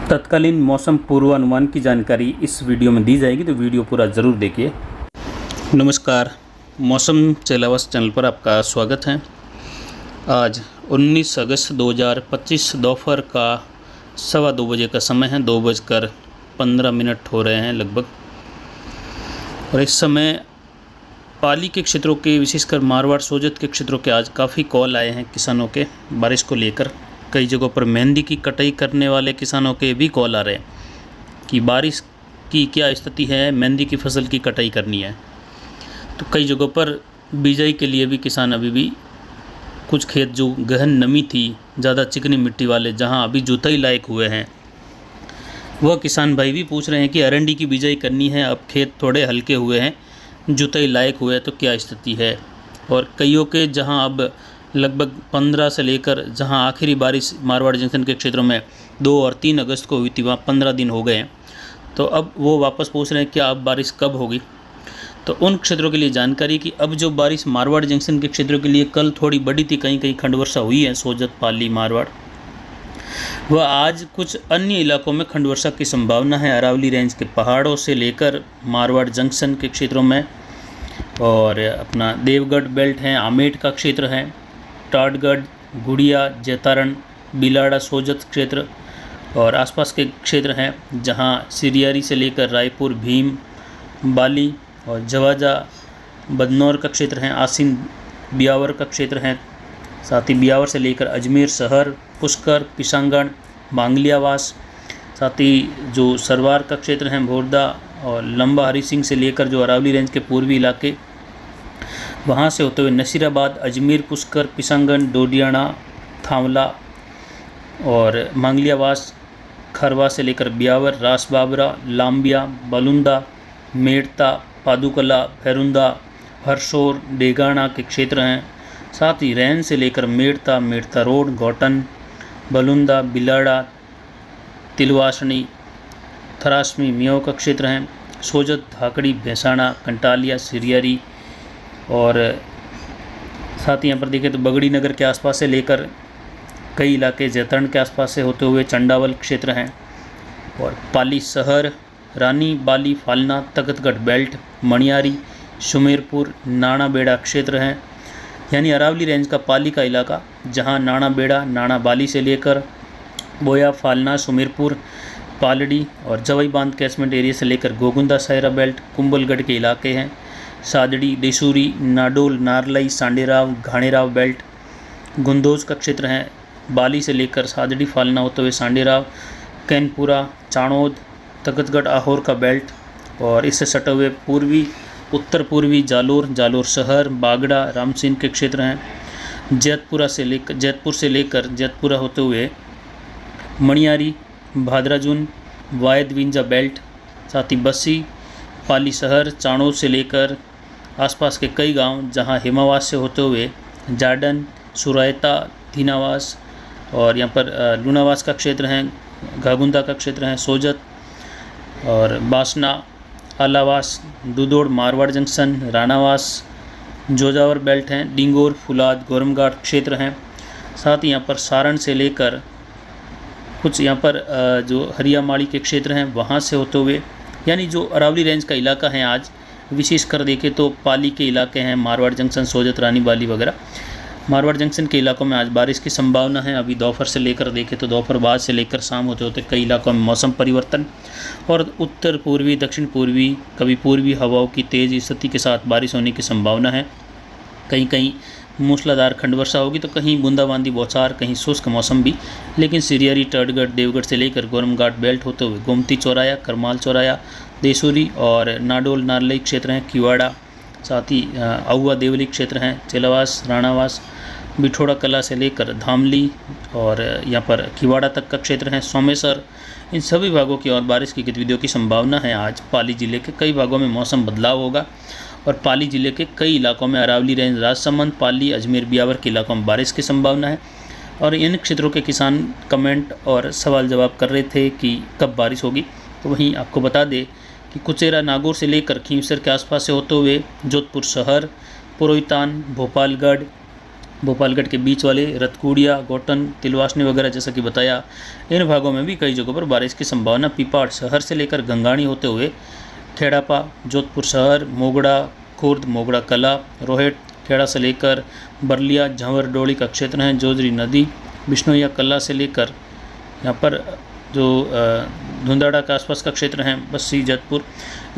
तत्कालीन मौसम पूर्वानुमान की जानकारी इस वीडियो में दी जाएगी, तो वीडियो पूरा ज़रूर देखिए। नमस्कार, मौसम चैलावस चैनल पर आपका स्वागत है। आज 19 अगस्त 2025 दोपहर का 2:15 बजे का समय है। 2:15 हो रहे हैं लगभग। और इस समय पाली के क्षेत्रों के, विशेषकर मारवाड़ सोजत के क्षेत्रों के आज काफ़ी कॉल आए हैं किसानों के बारिश को लेकर। कई जगहों पर मेहंदी की कटाई करने वाले किसानों के भी कॉल आ रहे हैं कि बारिश की क्या स्थिति है, मेहंदी की फसल की कटाई करनी है। तो कई जगहों पर बिजाई के लिए भी किसान अभी भी कुछ खेत जो गहन नमी थी, ज़्यादा चिकनी मिट्टी वाले, जहां अभी जुताई लायक हुए हैं, वह किसान भाई भी पूछ रहे हैं कि अरंडी की बिजाई करनी है, अब खेत थोड़े हल्के हुए हैं, जुताई लायक हुए तो क्या स्थिति है। और कईयों के जहां अब लगभग 15 से लेकर, जहां आखिरी बारिश मारवाड़ जंक्शन के क्षेत्रों में 2 और 3 अगस्त को हुई थी, वहाँ 15 दिन हो गए हैं। तो अब वो वापस पूछ रहे हैं कि अब बारिश कब होगी। तो उन क्षेत्रों के लिए जानकारी कि अब जो बारिश मारवाड़ जंक्शन के क्षेत्रों के लिए कल थोड़ी बड़ी थी, कहीं कहीं खंड वर्षा हुई है, सोजत, पाली, मारवाड़, वह आज कुछ अन्य इलाकों में खंड वर्षा की संभावना है। अरावली रेंज के पहाड़ों से लेकर मारवाड़ जंक्शन के क्षेत्रों में, और अपना देवगढ़ बेल्ट है, आमेट का क्षेत्र है, टाटगढ़, गुड़िया, जैतारण, बिलाड़ा, सोजत क्षेत्र और आसपास के क्षेत्र हैं, जहां सिरियारी से लेकर रायपुर, भीम, बाली और जवाजा, बदनौर का क्षेत्र है, आसिन, बियावर का क्षेत्र है, साथ ही बियावर से लेकर अजमेर शहर, पुष्कर, पिशांगण, बांगलियावास, साथ ही जो सरवार का क्षेत्र है, भोरदा और लंबा हरी सिंह से लेकर जो अरावली रेंज के पूर्वी इलाके, वहाँ से होते हुए नसीराबाद, अजमेर, पुष्कर, पिशांगन, डोडियाना, थावला और मांगलियावास, खरवा से लेकर बियावर, रासबाबरा, लाम्बिया, बलुंदा, मेड़ता, पादुकला, भैरुंदा, हरसोर, डेगाना के क्षेत्र हैं। साथ ही रैन से लेकर मेड़ता, मेड़ता रोड, गौटन, बलुंदा, बिलाड़ा, तिलवासनी, थरासमी, मियाओ का क्षेत्र हैं। सोजत, धाकड़ी, भैंसाना, कंटालिया, सिरियारी और साथ ही यहाँ पर देखें तो बगड़ी नगर के आसपास से लेकर कई इलाके जैतरण के आसपास से होते हुए चंडावल क्षेत्र हैं। और पाली शहर, रानी, बाली, फालना, तखतगढ़ बेल्ट, मणियारी, सुमेरपुर, नाना बेड़ा क्षेत्र हैं। यानी अरावली रेंज का पाली का इलाका, जहाँ नाना बेड़ा, नाना बाली से लेकर बोया, फालना, सुमेरपुर, पालड़ी और जवाई बांध कैचमेंट एरिया से लेकर गोगुंदा, सायरा बेल्ट, कुंभलगढ़ के इलाके हैं। सादड़ी, देसूरी, नाडोल, नारलई, सांडेराव, घाणेराव बेल्ट, गुंदोज का क्षेत्र है। बाली से लेकर सादड़ी, फालना होते हुए सांडेराव, कैनपुरा, चाणोद, तखतगढ़, आहोर का बेल्ट और इससे सटे हुए पूर्वी, उत्तर पूर्वी जालोर, जालोर शहर, बागड़ा, रामसिंह के क्षेत्र हैं। जैतपुर से लेकर जैतपुरा होते हुए मणियारी, भादराजुन, वायद विंजा बेल्ट, साथ ही बस्सी, पाली शहर, चाणोद से लेकर आसपास के कई गांव, जहां हिमावास से होते हुए जार्डन, सुरायता, धीनावास और यहाँ पर लूनावास का क्षेत्र है, घागुंदा का क्षेत्र है, सोजत और बासना, आलावास, दुदोड़, मारवाड़ जंक्शन, रानावास, जोजावर बेल्ट हैं, डिंगोर, फुलाद, गोरमघाट क्षेत्र हैं। साथ ही यहाँ पर सारण से लेकर कुछ यहाँ पर जो हरियामाड़ी के क्षेत्र हैं, वहाँ से होते हुए, यानी जो अरावली रेंज का इलाका है आज विशेष कर देखें तो पाली के इलाके हैं, मारवाड़ जंक्शन, सोजत, रानी, बाली वगैरह। मारवाड़ जंक्शन के इलाकों में आज बारिश की संभावना है। अभी दोपहर से लेकर देखें तो दोपहर बाद से लेकर शाम होते होते कई इलाकों में मौसम परिवर्तन और उत्तर पूर्वी, दक्षिण पूर्वी, कभी पूर्वी हवाओं की तेज़ स्थिति के साथ बारिश होने की संभावना है। कहीं कहीं मूसलाधार खंड वर्षा होगी तो कहीं बूंदाबांदी, बौछार, कहीं शुष्क मौसम भी। लेकिन सिरियारी, टाटगढ़, देवगढ़ से लेकर गोरमघाट बेल्ट होते हुए गोमती चौराया, करमाल चौराया, देसूरी और नाडोल, नारलई क्षेत्र हैं, किवाड़ा, साथ ही अहुआ, देवली क्षेत्र हैं, चेलावास, राणावास, बिठोड़ा कला से लेकर धामली और यहाँ पर किवाड़ा तक का क्षेत्र है, सोमेश्वर। इन सभी भागों की और बारिश की गतिविधियों की संभावना है। आज पाली जिले के कई भागों में मौसम बदलाव होगा और पाली जिले के कई इलाकों में, अरावली रेंज, राजसमंद, पाली, अजमेर, बियावर के इलाकों में बारिश की संभावना है। और इन क्षेत्रों के किसान कमेंट और सवाल जवाब कर रहे थे कि कब बारिश होगी। तो वहीं आपको बता दें कि कुचेरा, नागौर से लेकर खींवसर के आसपास से होते हुए जोधपुर शहर, पुरोहितान, भोपालगढ़, भोपालगढ़ के बीच वाले रतकुड़िया, गोटन, तिलवासनी वगैरह जैसा कि बताया, इन भागों में भी कई जगहों पर बारिश की संभावना। पीपाड़ शहर से लेकर गंगाणी होते हुए खेड़ापा, जोधपुर शहर, मोगड़ा खुर्द, मोगड़ा कला, रोहिट, खेड़ा से लेकर बरलिया, झांवर डोली का क्षेत्र है, जोजरी नदी, बिश्नोइया कला से लेकर यहाँ पर जो धुंधाड़ा के आसपास का क्षेत्र है, बस्सी, जैतपुर,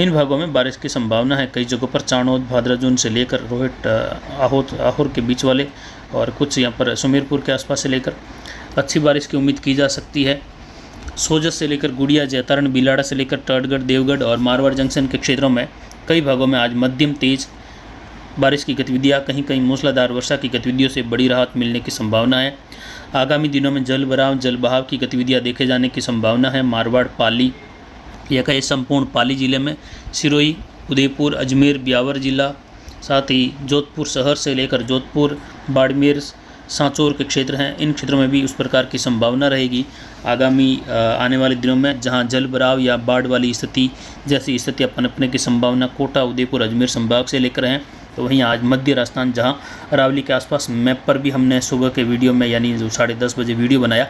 इन भागों में बारिश की संभावना है। कई जगहों पर चाणोद, भादराजून से लेकर रोहिट, आहोर के बीच वाले और कुछ यहाँ पर सुमेरपुर के आसपास से लेकर अच्छी बारिश की उम्मीद की जा सकती है। सोजत से लेकर गुड़िया, जैतारण, बिलाड़ा से लेकर टर्टगढ़, देवगढ़ और मारवाड़ जंक्शन के क्षेत्रों में कई भागों में आज मध्यम तेज बारिश की गतिविधियाँ, कहीं कहीं मूसलाधार वर्षा की गतिविधियों से बड़ी राहत मिलने की संभावना है। आगामी दिनों में जल बहाव की गतिविधियाँ देखे जाने की संभावना है। मारवाड़, पाली, यह कहे संपूर्ण पाली जिले में, सिरोही, उदयपुर, अजमेर, ब्यावर जिला, साथ ही जोधपुर शहर से लेकर जोधपुर, बाड़मेर, सांचौर के क्षेत्र हैं, इन क्षेत्रों में भी उस प्रकार की संभावना रहेगी। आगामी आने वाले दिनों में जहां जल भराव या बाढ़ वाली स्थिति जैसी स्थितियाँ पनपने की संभावना कोटा, उदयपुर, अजमेर संभाग से लेकर हैं, तो वहीं आज मध्य राजस्थान जहां अरावली के आसपास मैप पर भी हमने सुबह के वीडियो में यानी जो 10:30 बजे वीडियो बनाया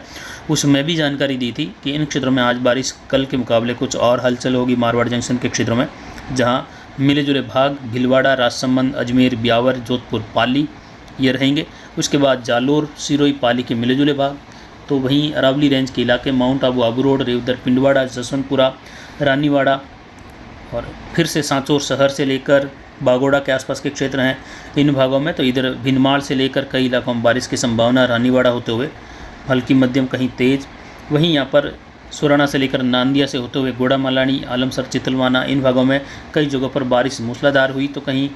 उसमें भी जानकारी दी थी कि इन क्षेत्रों में आज बारिश कल के मुकाबले कुछ और हलचल होगी। मारवाड़ जंक्शन के क्षेत्रों में जहाँ मिले जुले भाग भीलवाड़ा, राजसमंद, अजमेर, ब्यावर, जोधपुर, पाली ये रहेंगे। उसके बाद जालोर, सिरोही, पाली के मिले जुले भाग, तो वहीं अरावली रेंज के इलाके माउंट आबू, आबू रोड, रेवदर, पिंडवाड़ा, जसवंतपुरा, रानीवाड़ा और फिर से सांचौर शहर से लेकर बागोड़ा के आसपास के क्षेत्र हैं, इन भागों में तो इधर भिनमाल से लेकर कई इलाकों में बारिश की संभावना, रानीवाड़ा होते हुए हल्की मध्यम कहीं तेज। वहीं यहाँ पर सुराना से लेकर नांदिया से होते हुए गोड़ा मलानी, आलमसर, चितलवाना, इन भागों में कई जगहों पर बारिश मूसलाधार हुई तो कहीं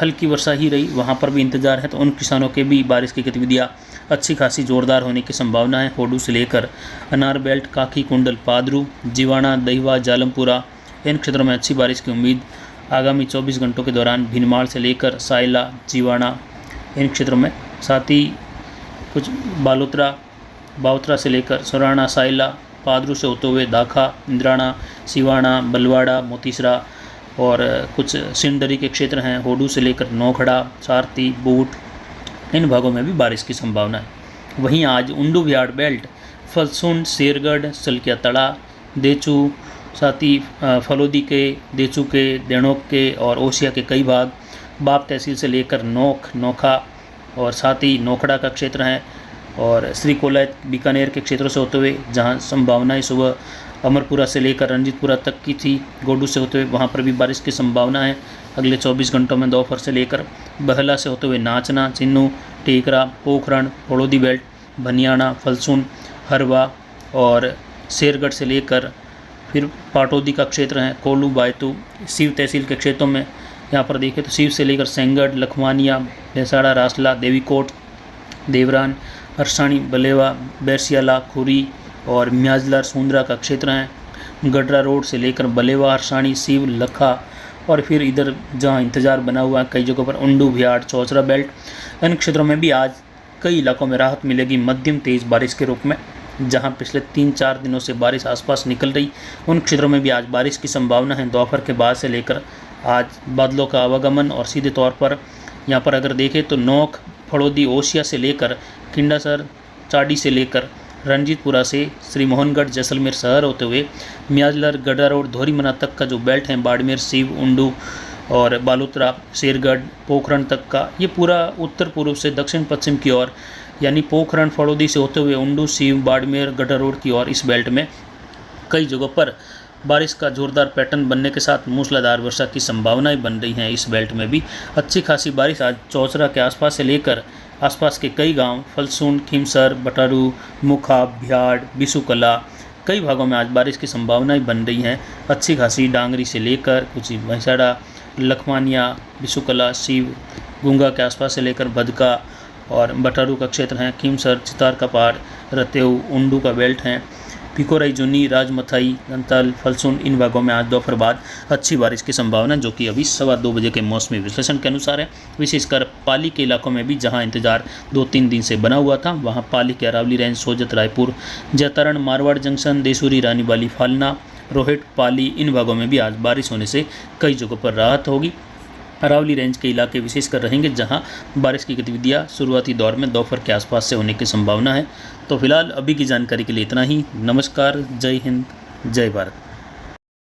हल्की वर्षा ही रही, वहाँ पर भी इंतजार है। तो उन किसानों के भी बारिश की गतिविधियाँ अच्छी खासी जोरदार होने की संभावना है। होडू से लेकर अनार बेल्ट, काकी, कुंडल, पादरू, जीवाणा, दहिवा, जालमपुरा, इन क्षेत्रों में अच्छी बारिश की उम्मीद। आगामी 24 घंटों के दौरान भिनमाल से लेकर सायला, जीवाणा, इन क्षेत्रों में, साथ ही कुछ बावत्रा से लेकर सुराना, सायला, पादरू से होते हुए दाखा, इंद्राणा, सिवाना, बलवाड़ा, मोतीसरा और कुछ सिंडरी के क्षेत्र हैं, होडू से लेकर नौखड़ा, सारती, बूट, इन भागों में भी बारिश की संभावना है। वहीं आज उंडू बिहाड़ बेल्ट, फलसुंड, शेरगढ़, सलकिया तड़ा, देचू, साथ ही फलोदी के, देचू के, देणोक के और ओसिया के कई भाग, बाप तहसील से लेकर नोखा और साथ ही नोखड़ा का क्षेत्र है और श्री कोलायत, बीकानेर के क्षेत्रों से होते हुए जहां संभावनाएं सुबह अमरपुरा से लेकर रंजीतपुरा तक की थी, गोडू से होते हुए वहां पर भी बारिश की संभावना है। अगले 24 घंटों में दोपहर से लेकर बहला से होते हुए नाचना, चिन्नू, टेकरा, पोखरण, होड़ोदी बेल्ट, भनियाना, फलसुन, हरवा और शेरगढ़ से लेकर फिर पाटोदी का क्षेत्र है, कोलू, बायतू, सीव तहसील के क्षेत्रों में यहाँ पर देखें तो सीव से लेकर सेंगढ़, लखवानिया, भैंसाड़ा, रासला, देवीकोट, देवरान, हरसाणी, बलेवा, बैरसियाला, खुरी और म्याजलर, सुंदरा का क्षेत्र है। गडरा रोड से लेकर बलेवा, हरसाणी, सीव, लखा और फिर इधर जहाँ इंतज़ार बना हुआ है कई जगहों पर उंडू बिहाड़, चौचरा बेल्ट, इन क्षेत्रों में भी आज कई इलाकों में राहत मिलेगी मध्यम तेज़ बारिश के रूप में। जहां पिछले 3-4 दिनों से बारिश आसपास निकल रही, उन क्षेत्रों में भी आज बारिश की संभावना है। दोपहर के बाद से लेकर आज बादलों का आवागमन और सीधे तौर पर यहाँ पर अगर देखें तो नोख, फड़ोदी, ओसिया से लेकर किंडासर, चाडी से लेकर रंजीतपुरा से श्री मोहनगढ़, जैसलमेर शहर होते हुए म्याजलर, गडरा रोड, धोरीमना तक का जो बेल्ट है, बाड़मेर, सीव, उंडू और बालोतरा, शेरगढ़, पोखरण तक का, ये पूरा उत्तर पूर्व से दक्षिण पश्चिम की ओर यानी पोखरण, फड़ोदी से होते हुए उंडू, सीव, बाड़मेर, गडरा रोड की ओर इस बेल्ट में कई जगहों पर बारिश का जोरदार पैटर्न बनने के साथ मूसलाधार वर्षा की संभावनाएं बन रही हैं। इस बेल्ट में भी अच्छी खासी बारिश आज चौचरा के आसपास से लेकर आसपास के कई गांव फलसून, खिमसर, बटारू, मुखा, बिहाड़, बिसुकला, कई भागों में आज बारिश की संभावनाएं बन रही हैं। अच्छी खासी डांगरी से लेकर कुछ भैंसाड़ा, लखमानिया, बिसुकला, सीव, गुंगा के आसपास से लेकर भदका और बटारू का क्षेत्र हैं, खिमसर, चितार का पहाड़, रतेऊ, उंडू का बेल्ट हैं, पिकोराई, जुनी, राजमथाई, दंतल, फलसून, इन भागों में आज दोपहर बाद अच्छी बारिश की संभावना जो कि अभी 2:15 बजे के मौसमी विश्लेषण के अनुसार है। विशेषकर पाली के इलाकों में भी जहां इंतजार 2-3 दिन से बना हुआ था, वहां पाली के अरावली रेंज, सोजत, रायपुर, जैतारण, मारवाड़ जंक्शन, देसूरी, रानीबाली, फालना, रोहिट, पाली, इन भागों में भी आज बारिश होने से कई जगहों पर राहत होगी। अरावली रेंज के इलाके विशेषकर रहेंगे, जहां बारिश की गतिविधियां शुरुआती दौर में दोपहर के आसपास से होने की संभावना है। तो फिलहाल अभी की जानकारी के लिए इतना ही। नमस्कार, जय हिंद, जय भारत।